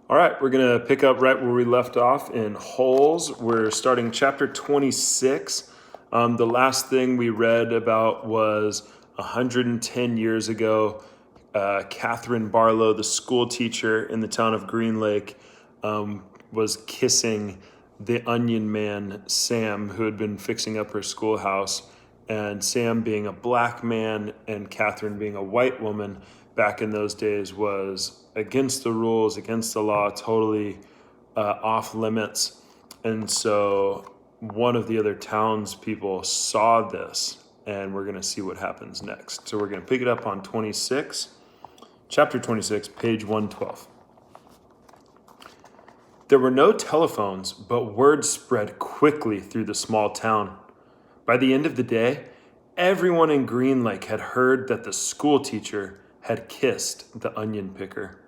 All right, we're going to pick up right where we left off in Holes. We're starting chapter 26. The last thing we read about was 110 years ago. Catherine Barlow, the school teacher in the town of Green Lake, was kissing the onion man, Sam, who had been fixing up her schoolhouse. And Sam, being a black man and Catherine being a white woman, back in those days was against the rules, against the law, totally off limits. And so one of the other townspeople saw this, and we're going to see what happens next. So we're going to pick it up on chapter 26, page 112. There were no telephones, but word spread quickly through the small town. By the end of the day, everyone in Green Lake had heard that the school teacher had kissed the onion picker.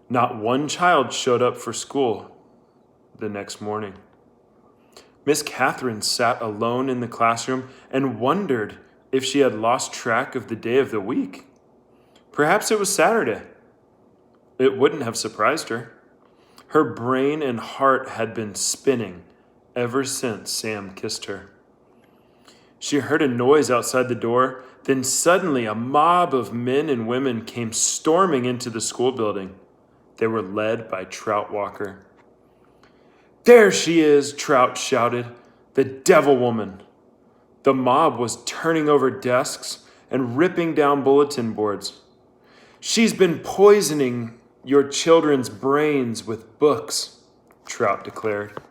Not one child showed up for school the next morning. Miss Catherine sat alone in the classroom and wondered if she had lost track of the day of the week. Perhaps it was Saturday. It wouldn't have surprised her. Her brain and heart had been spinning ever since Sam kissed her. She heard a noise outside the door. Then suddenly a mob of men and women came storming into the school building. They were led by Trout Walker. "There she is," Trout shouted, "the devil woman." The mob was turning over desks and ripping down bulletin boards. "She's been poisoning your children's brains with books," Trout declared.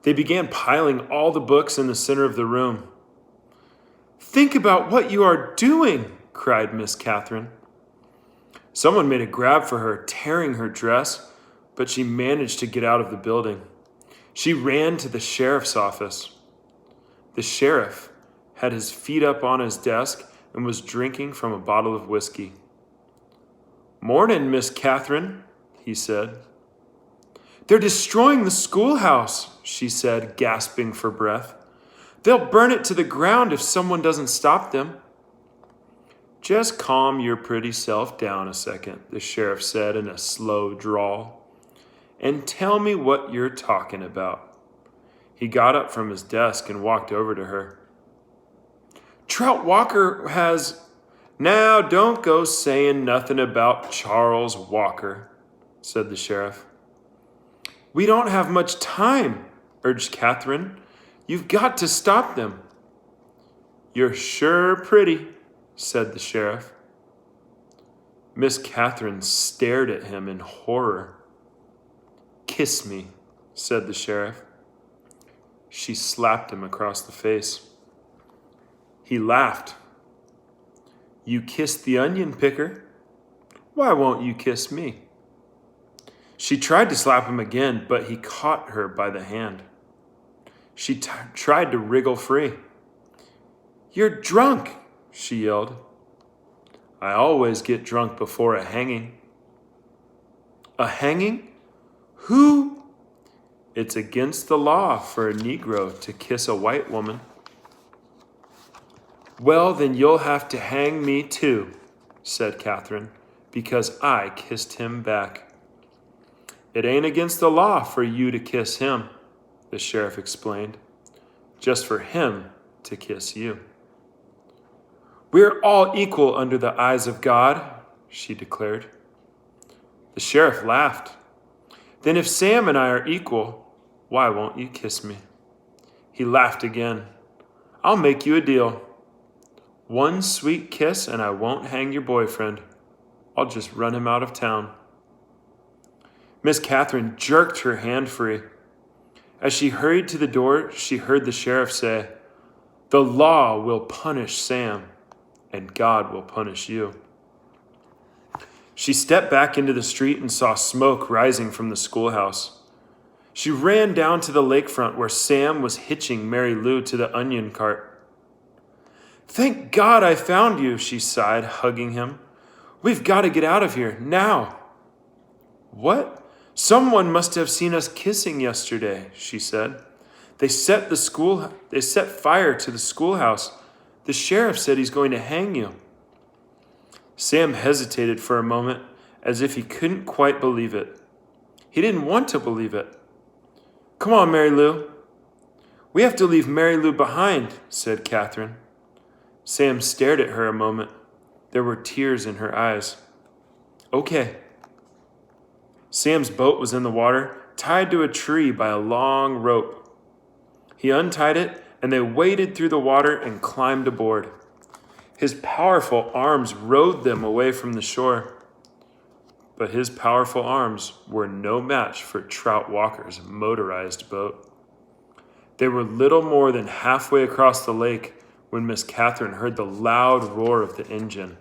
They began piling all the books in the center of the room. "Think about what you are doing," cried Miss Catherine. Someone made a grab for her, tearing her dress, but she managed to get out of the building. She ran to the sheriff's office. The sheriff had his feet up on his desk and was drinking from a bottle of whiskey. "Morning, Miss Catherine," he said. "They're destroying the schoolhouse," she said, gasping for breath. "They'll burn it to the ground if someone doesn't stop them." "Just calm your pretty self down a second," the sheriff said in a slow drawl, "and tell me what you're talking about." He got up from his desk and walked over to her. "Trout Walker has—" "Now, don't go saying nothing about Charles Walker," said the sheriff. "We don't have much time," urged Catherine. "You've got to stop them." "You're sure pretty," said the sheriff. Miss Catherine stared at him in horror. "Kiss me," said the sheriff. She slapped him across the face. He laughed. "You kissed the onion picker. Why won't you kiss me?" She tried to slap him again, but he caught her by the hand. She tried to wriggle free. "You're drunk," she yelled. "I always get drunk before a hanging." "A hanging? Who?" "It's against the law for a Negro to kiss a white woman." "Well, then you'll have to hang me too," said Catherine, "because I kissed him back." "It ain't against the law for you to kiss him," the sheriff explained. "Just for him to kiss you." "We're all equal under the eyes of God," she declared. The sheriff laughed. "Then if Sam and I are equal, why won't you kiss me?" He laughed again. "I'll make you a deal. One sweet kiss and I won't hang your boyfriend. I'll just run him out of town." Miss Catherine jerked her hand free. As she hurried to the door, she heard the sheriff say, "The law will punish Sam, and God will punish you." She stepped back into the street and saw smoke rising from the schoolhouse. She ran down to the lakefront where Sam was hitching Mary Lou to the onion cart. "Thank God I found you," she sighed, hugging him. "We've got to get out of here, now." "What? Someone must have seen us kissing yesterday," she said. They set fire to the schoolhouse. The sheriff said he's going to hang you." Sam hesitated for a moment as if he couldn't quite believe it. He didn't want to believe it. "Come on, Mary Lou." "We have to leave Mary Lou behind," said Catherine. Sam stared at her a moment. There were tears in her eyes. "Okay." Sam's boat was in the water, tied to a tree by a long rope. He untied it, and they waded through the water and climbed aboard. His powerful arms rowed them away from the shore. But his powerful arms were no match for Trout Walker's motorized boat. They were little more than halfway across the lake when Miss Catherine heard the loud roar of the engine.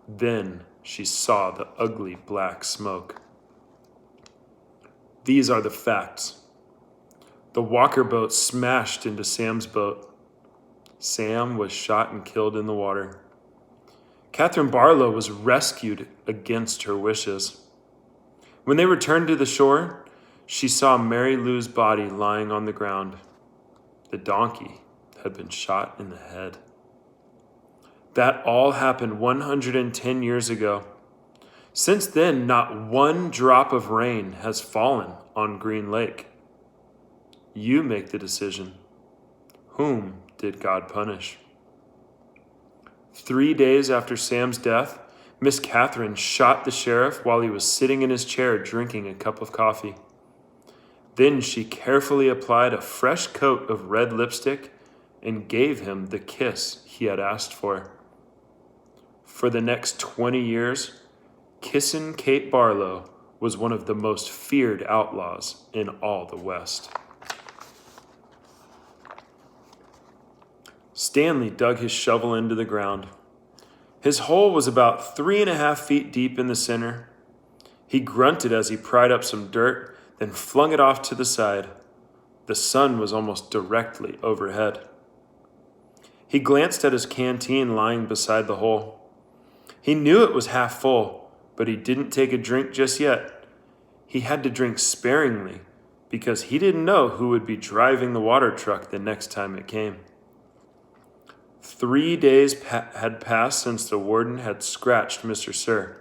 Then she saw the ugly black smoke. These are the facts. The Walker boat smashed into Sam's boat. Sam was shot and killed in the water. Catherine Barlow was rescued against her wishes. When they returned to the shore, she saw Mary Lou's body lying on the ground. The donkey had been shot in the head. That all happened 110 years ago. Since then, not one drop of rain has fallen on Green Lake. You make the decision. Whom did God punish? 3 days after Sam's death, Miss Catherine shot the sheriff while he was sitting in his chair drinking a cup of coffee. Then she carefully applied a fresh coat of red lipstick and gave him the kiss he had asked for. For the next 20 years, Kissin' Kate Barlow was one of the most feared outlaws in all the West. Stanley dug his shovel into the ground. His hole was about 3.5 feet deep in the center. He grunted as he pried up some dirt, then flung it off to the side. The sun was almost directly overhead. He glanced at his canteen lying beside the hole. He knew it was half full, but he didn't take a drink just yet. He had to drink sparingly because he didn't know who would be driving the water truck the next time it came. 3 days had passed since the warden had scratched Mr. Sir.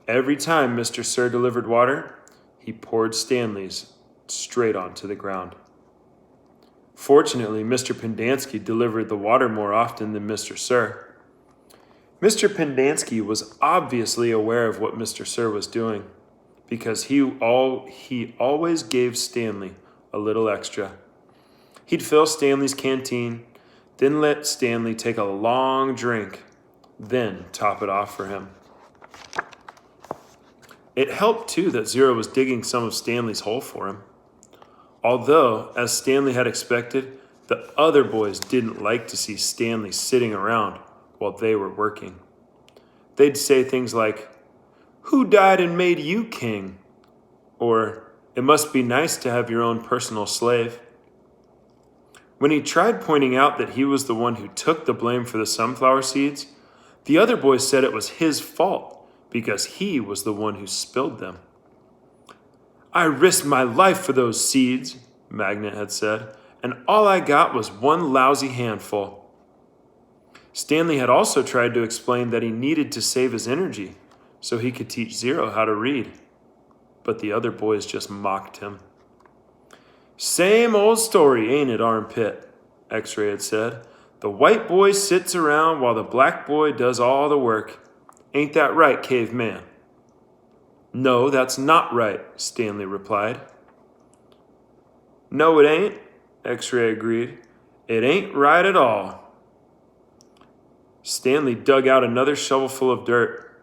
Every time Mr. Sir delivered water, he poured Stanley's straight onto the ground. Fortunately, Mr. Pendanski delivered the water more often than Mr. Sir. Mr. Pendanski was obviously aware of what Mr. Sir was doing because he always gave Stanley a little extra. He'd fill Stanley's canteen, then let Stanley take a long drink, then top it off for him. It helped, too, that Zero was digging some of Stanley's hole for him. Although, as Stanley had expected, the other boys didn't like to see Stanley sitting around while they were working. They'd say things like, "Who died and made you king?" Or, "It must be nice to have your own personal slave." When he tried pointing out that he was the one who took the blame for the sunflower seeds, the other boys said it was his fault because he was the one who spilled them. "I risked my life for those seeds," Magnet had said, "and all I got was one lousy handful." Stanley had also tried to explain that he needed to save his energy so he could teach Zero how to read, but the other boys just mocked him. "Same old story, ain't it, Armpit?" X-Ray had said. "The white boy sits around while the black boy does all the work. Ain't that right, caveman?" "No, that's not right," Stanley replied. "No, it ain't," X-Ray agreed. "It ain't right at all." Stanley dug out another shovelful of dirt.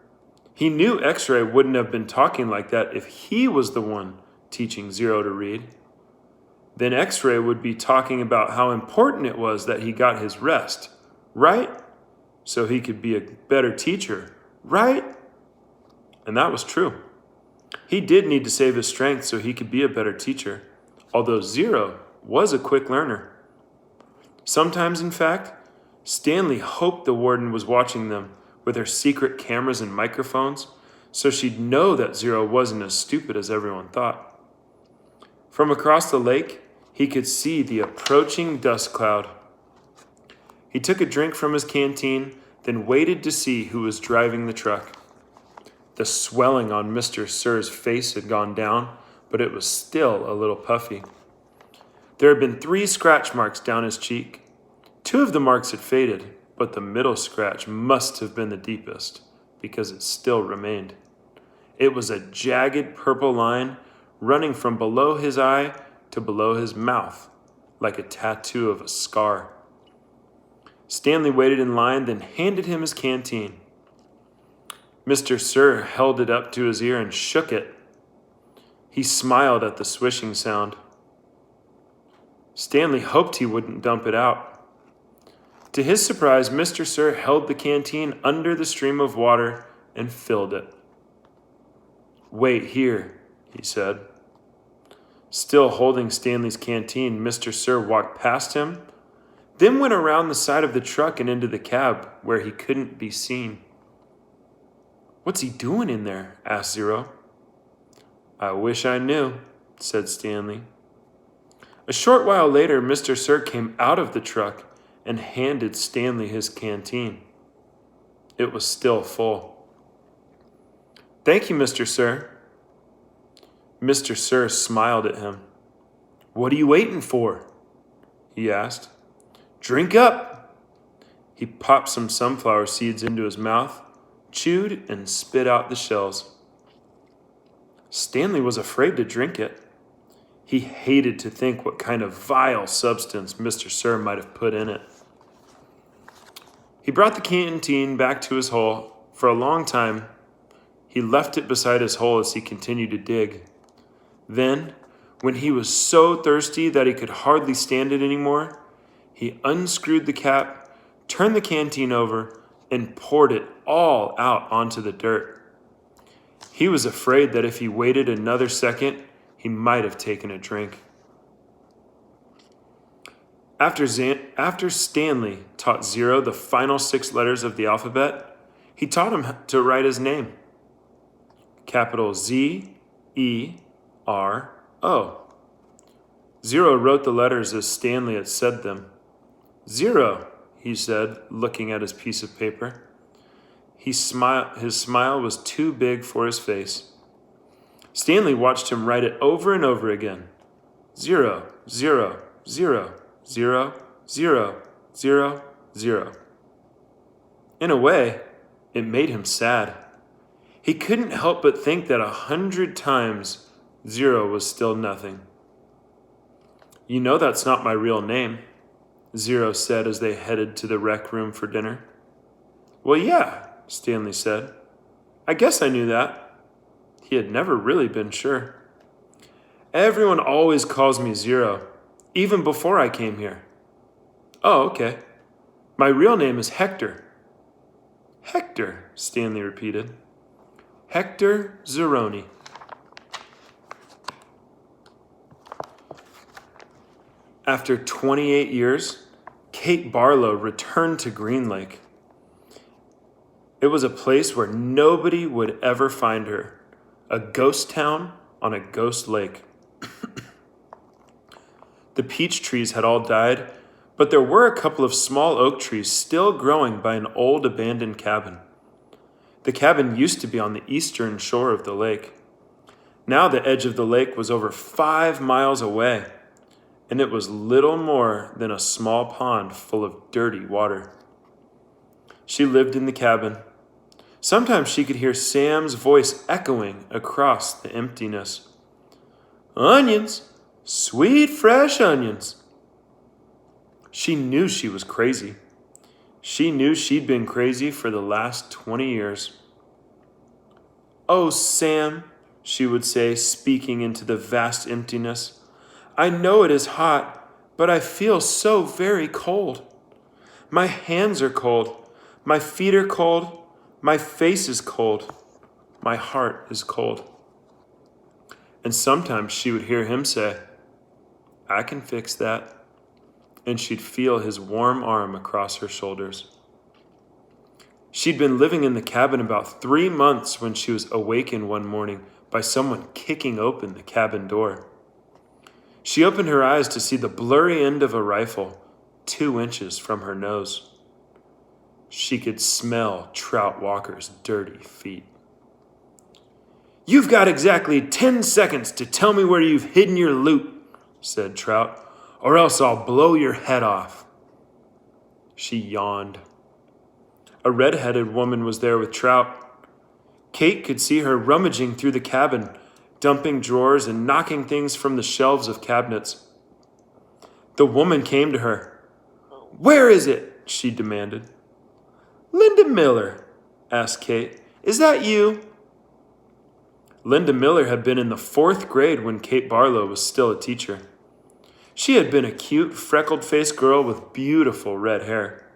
He knew X-Ray wouldn't have been talking like that if he was the one teaching Zero to read. Then X-Ray would be talking about how important it was that he got his rest, right? So he could be a better teacher, right? And that was true. He did need to save his strength so he could be a better teacher, although Zero was a quick learner. Sometimes, in fact, Stanley hoped the warden was watching them with her secret cameras and microphones so she'd know that Zero wasn't as stupid as everyone thought. From across the lake, he could see the approaching dust cloud. He took a drink from his canteen, then waited to see who was driving the truck. The swelling on Mr. Sir's face had gone down, but it was still a little puffy. There had been 3 scratch marks down his cheek. 2 of the marks had faded, but the middle scratch must have been the deepest, because it still remained. It was a jagged purple line running from below his eye to below his mouth, like a tattoo of a scar. Stanley waited in line, then handed him his canteen. Mr. Sir held it up to his ear and shook it. He smiled at the swishing sound. Stanley hoped he wouldn't dump it out. To his surprise, Mr. Sir held the canteen under the stream of water and filled it. "Wait here," he said. Still holding Stanley's canteen, Mr. Sir walked past him, then went around the side of the truck and into the cab where he couldn't be seen. "What's he doing in there?" asked Zero. "I wish I knew," said Stanley. A short while later, Mr. Sir came out of the truck and handed Stanley his canteen. It was still full. "Thank you, Mr. Sir." Mr. Sir smiled at him. "What are you waiting for?" he asked. "Drink up." He popped some sunflower seeds into his mouth, chewed, and spit out the shells. Stanley was afraid to drink it. He hated to think what kind of vile substance Mr. Sir might have put in it. He brought the canteen back to his hole. For a long time, he left it beside his hole as he continued to dig. Then, when he was so thirsty that he could hardly stand it anymore, he unscrewed the cap, turned the canteen over, and poured it all out onto the dirt. He was afraid that if he waited another second, he might have taken a drink. After Stanley taught Zero the final 6 letters of the alphabet, he taught him to write his name. Capital Z-E-R-O. Zero wrote the letters as Stanley had said them. "Zero," he said, looking at his piece of paper. His smile was too big for his face. Stanley watched him write it over and over again. 0, 0, 0, 0, 0, 0, 0. In a way, it made him sad. He couldn't help but think that 100 times 0 was still nothing. "You know that's not my real name," Zero said as they headed to the rec room for dinner. "Well, yeah," Stanley said. "I guess I knew that." He had never really been sure. "Everyone always calls me Zero, even before I came here." "Oh, okay. My real name is Hector." "Hector," Stanley repeated. "Hector Zeroni." After 28 years, Kate Barlow returned to Green Lake. It was a place where nobody would ever find her. A ghost town on a ghost lake. The peach trees had all died, but there were a couple of small oak trees still growing by an old abandoned cabin. The cabin used to be on the eastern shore of the lake. Now the edge of the lake was over 5 miles away, and it was little more than a small pond full of dirty water. She lived in the cabin. Sometimes she could hear Sam's voice echoing across the emptiness. "Onions! Sweet fresh onions!" She knew she was crazy. She knew she'd been crazy for the last 20 years. "Oh, Sam," she would say, speaking into the vast emptiness, "I know it is hot, but I feel so very cold. My hands are cold. My feet are cold. My face is cold. My heart is cold." And sometimes she would hear him say, "I can fix that." And she'd feel his warm arm across her shoulders. She'd been living in the cabin about 3 months when she was awakened one morning by someone kicking open the cabin door. She opened her eyes to see the blurry end of a rifle 2 inches from her nose. She could smell Trout Walker's dirty feet. "You've got exactly 10 seconds to tell me where you've hidden your loot," said Trout, "or else I'll blow your head off." She yawned. A red-headed woman was there with Trout. Kate could see her rummaging through the cabin, dumping drawers and knocking things from the shelves of cabinets. The woman came to her. "Where is it?" she demanded. "Linda Miller," asked Kate. "Is that you?" Linda Miller had been in the 4th grade when Kate Barlow was still a teacher. She had been a cute, freckled-faced girl with beautiful red hair.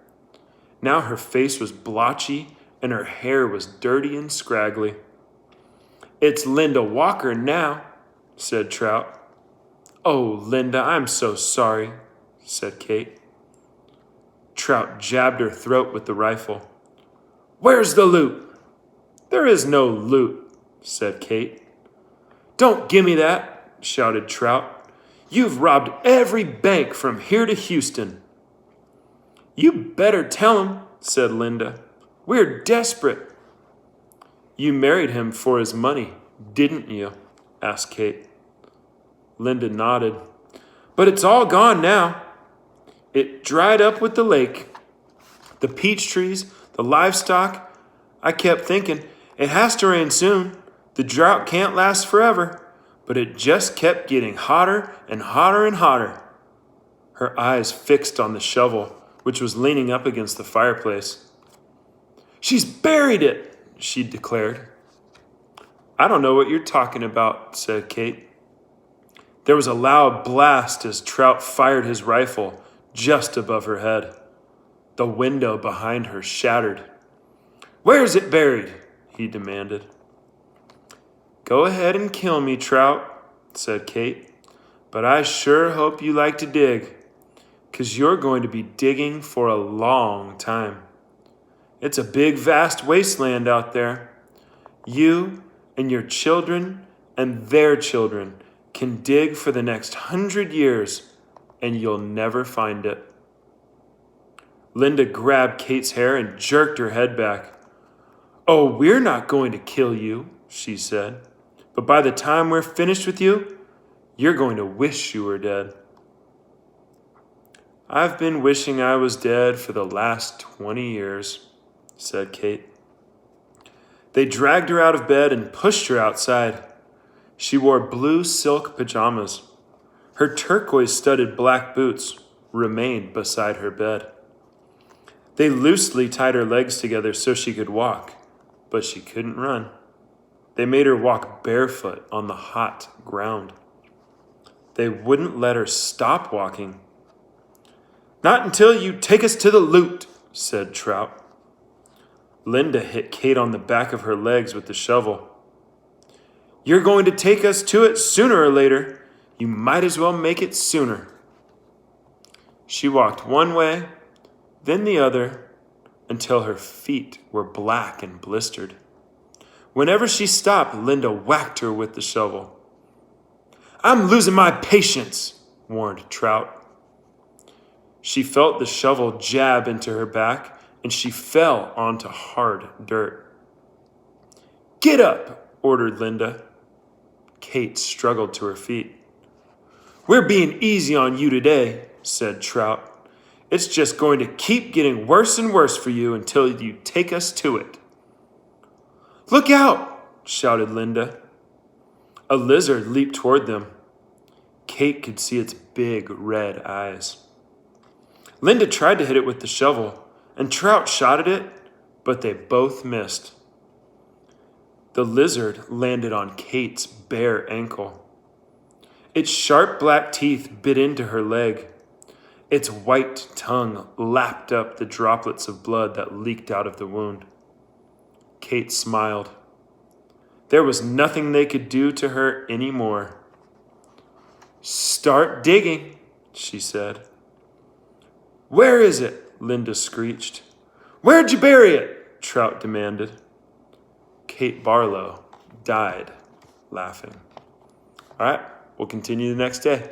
Now her face was blotchy and her hair was dirty and scraggly. "It's Linda Walker now," said Trout. "Oh, Linda, I'm so sorry," said Kate. Trout jabbed her throat with the rifle. "Where's the loot?" "There is no loot," said Kate. "Don't gimme that," shouted Trout. "You've robbed every bank from here to Houston." "You better tell him," said Linda. "We're desperate." "You married him for his money, didn't you?" asked Kate. Linda nodded. "But it's all gone now. It dried up with the lake. The peach trees, the livestock. I kept thinking, it has to rain soon. The drought can't last forever. But it just kept getting hotter and hotter and hotter." Her eyes fixed on the shovel, which was leaning up against the fireplace. "She's buried it," she declared. "I don't know what you're talking about," said Kate. There was a loud blast as Trout fired his rifle just above her head. The window behind her shattered. "Where's it buried?" he demanded. "Go ahead and kill me, Trout," said Kate. "But I sure hope you like to dig, 'cause you're going to be digging for a long time. It's a big, vast wasteland out there. You and your children and their children can dig for the next 100 years, and you'll never find it." Linda grabbed Kate's hair and jerked her head back. "Oh, we're not going to kill you," she said. "But by the time we're finished with you, you're going to wish you were dead." "I've been wishing I was dead for the last 20 years, said Kate. They dragged her out of bed and pushed her outside. She wore blue silk pajamas. Her turquoise-studded black boots remained beside her bed. They loosely tied her legs together so she could walk, but she couldn't run. They made her walk barefoot on the hot ground. They wouldn't let her stop walking. "Not until you take us to the loot," said Trout. Linda hit Kate on the back of her legs with the shovel. "You're going to take us to it sooner or later. You might as well make it sooner." She walked one way, then the other, until her feet were black and blistered. Whenever she stopped, Linda whacked her with the shovel. "I'm losing my patience," warned Trout. She felt the shovel jab into her back, and she fell onto hard dirt. "Get up," ordered Linda. Kate struggled to her feet. "We're being easy on you today," said Trout. "It's just going to keep getting worse and worse for you until you take us to it." "Look out!" shouted Linda. A lizard leaped toward them. Kate could see its big red eyes. Linda tried to hit it with the shovel, and Trout shot at it, but they both missed. The lizard landed on Kate's bare ankle. Its sharp black teeth bit into her leg. Its white tongue lapped up the droplets of blood that leaked out of the wound. Kate smiled. There was nothing they could do to her anymore. "Start digging," she said. "Where is it?" Linda screeched. "Where'd you bury it?" Trout demanded. Kate Barlow died laughing. All right, we'll continue the next day.